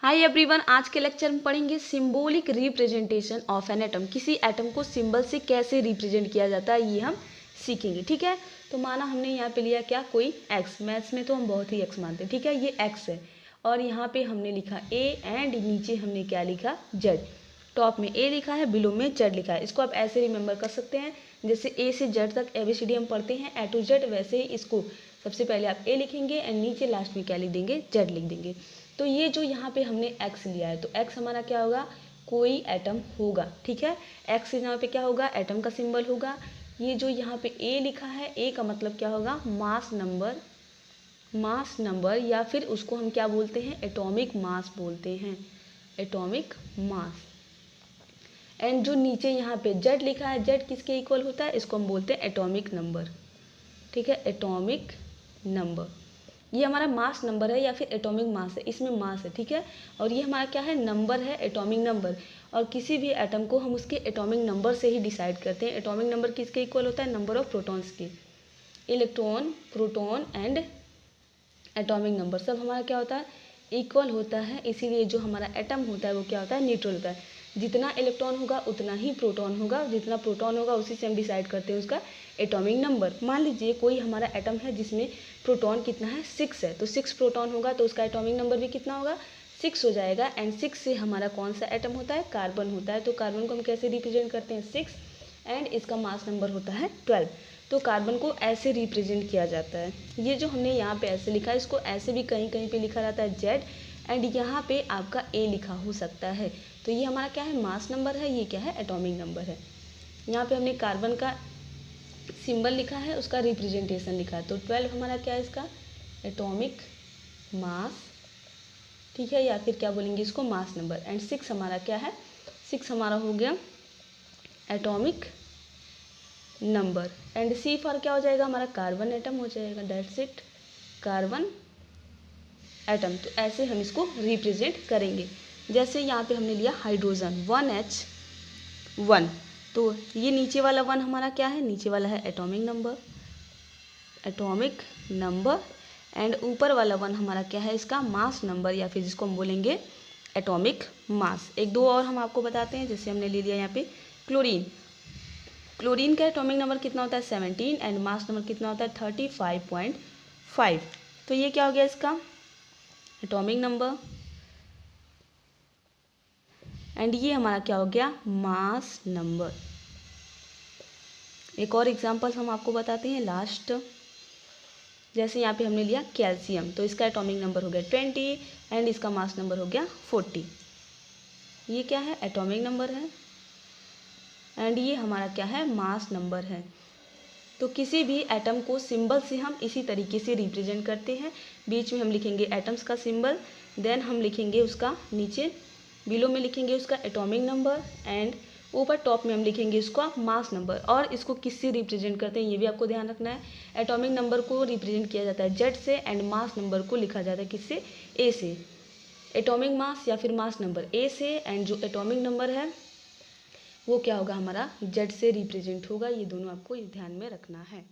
Hi everyone, आज के lecture में पढ़ेंगे symbolic representation of an atom. किसी एटम को सिंबल से कैसे रिप्रेजेंट किया जाता है ये हम सीखेंगे। ठीक है, तो माना हमने यहाँ पे लिया क्या, कोई एक्स। मैथ्स में तो हम बहुत ही एक्स मानते हैं। ठीक है, ये एक्स है और यहाँ पे हमने लिखा ए एंड नीचे हमने क्या लिखा, जेड। टॉप में ए लिखा है, बिलो में जेड लिखा है। इसको आप ऐसे रिमेंबर कर सकते हैं जैसे ए से जेड तक ABCD हम पढ़ते हैं A to Z, वैसे ही इसको सबसे पहले आप ए लिखेंगे एंड नीचे लास्ट में क्या लिख देंगे, जेड लिख देंगे। तो ये जो यहाँ पे हमने एक्स लिया है, तो एक्स हमारा क्या होगा, कोई एटम होगा। ठीक है, एक्स यहाँ पे क्या होगा, एटम का सिंबल होगा। ये जो यहाँ पे ए लिखा है, ए का मतलब क्या होगा, मास नंबर। मास नंबर या फिर उसको हम क्या बोलते हैं, एटॉमिक मास बोलते हैं, एटॉमिक मास। एंड जो नीचे यहाँ पे जेड लिखा है, जेड किसके इक्वल होता है, इसको हम बोलते हैं एटॉमिक नंबर। ठीक है, एटॉमिक नंबर ये हमारा मास नंबर है या फिर एटॉमिक मास है, इसमें मास है। ठीक है, और ये हमारा क्या है, नंबर है, एटॉमिक नंबर। और किसी भी एटम को हम उसके एटॉमिक नंबर से ही डिसाइड करते हैं। एटॉमिक नंबर किसके इक्वल होता है, नंबर ऑफ प्रोटॉन्स के। Electron, proton and atomic number सब हमारा क्या होता है, इक्वल होता है। इसीलिए जो हमारा एटम होता है वो क्या होता है, न्यूट्रल होता है। जितना इलेक्ट्रॉन होगा उतना ही प्रोटॉन होगा, जितना प्रोटॉन होगा उसी से हम डिसाइड करते हैं उसका एटॉमिक नंबर। मान लीजिए कोई हमारा एटम है जिसमें प्रोटॉन कितना है, 6 है, तो 6 प्रोटॉन होगा तो उसका एटॉमिक नंबर भी कितना होगा, 6 हो जाएगा। एंड 6 से हमारा कौन सा एटम होता है, कार्बन होता है। तो कार्बन को हम कैसे रिप्रेजेंट करते हैं, 6 एंड इसका मास नंबर होता है 12। तो कार्बन को ऐसे रिप्रेजेंट किया जाता है। ये जो हमने यहाँ पे ऐसे लिखा है, इसको ऐसे भी कहीं कहीं पे लिखा रहता है जेड, एंड यहाँ पे आपका ए लिखा हो सकता है। तो ये हमारा क्या है, मास नंबर है, ये क्या है, एटॉमिक नंबर है। यहाँ पे हमने कार्बन का सिंबल लिखा है, उसका रिप्रेजेंटेशन लिखा है। तो 12 हमारा क्या है, इसका एटॉमिक मास। ठीक है, या फिर क्या बोलेंगे इसको, मास नंबर। एंड 6 हमारा क्या है, 6 हमारा हो गया atomic number. And C for क्या हो जाएगा, हमारा कार्बन एटम हो जाएगा, दैट्स इट, कार्बन एटम। तो ऐसे हम इसको रिप्रेजेंट करेंगे। जैसे यहाँ पे हमने लिया हाइड्रोजन 1H1, तो ये नीचे वाला 1 हमारा क्या है, नीचे वाला है atomic number, atomic number. And ऊपर वाला 1 हमारा क्या है, इसका मास नंबर या फिर जिसको हम बोलेंगे एटॉमिक मास। एक दो और हम आपको बताते हैं, जैसे हमने ले लिया यहाँ पे क्लोरीन। क्लोरीन का एटॉमिक नंबर कितना होता है, 17 एंड मास नंबर कितना होता है, 35.5। तो ये क्या हो गया, इसका एटॉमिक नंबर। एंड ये हमारा क्या हो गया, मास नंबर। एक और एग्जांपल हम आपको बताते हैं लास्ट। जैसे यहाँ पे हमने लिया कैल्शियम, तो इसका एटॉमिक नंबर हो गया 20 एंड इसका मास नंबर हो गया 40। ये क्या है, एटॉमिक नंबर है, एंड ये हमारा क्या है, मास नंबर है। तो किसी भी एटम को सिंबल से हम इसी तरीके से रिप्रेजेंट करते हैं। बीच में हम लिखेंगे एटम्स का सिंबल, देन हम लिखेंगे उसका नीचे बिलो में लिखेंगे उसका एटॉमिक नंबर, एंड ऊपर टॉप में हम लिखेंगे इसका मास नंबर। और इसको किससे रिप्रेजेंट करते हैं ये भी आपको ध्यान रखना है। एटॉमिक नंबर को रिप्रेजेंट किया जाता है जेड से, एंड मास नंबर को लिखा जाता है किससे, ए से। एटॉमिक मास या फिर मास नंबर ए से, एंड जो एटॉमिक नंबर है वो क्या होगा, हमारा जेड से रिप्रेजेंट होगा। ये दोनों आपको ध्यान में रखना है।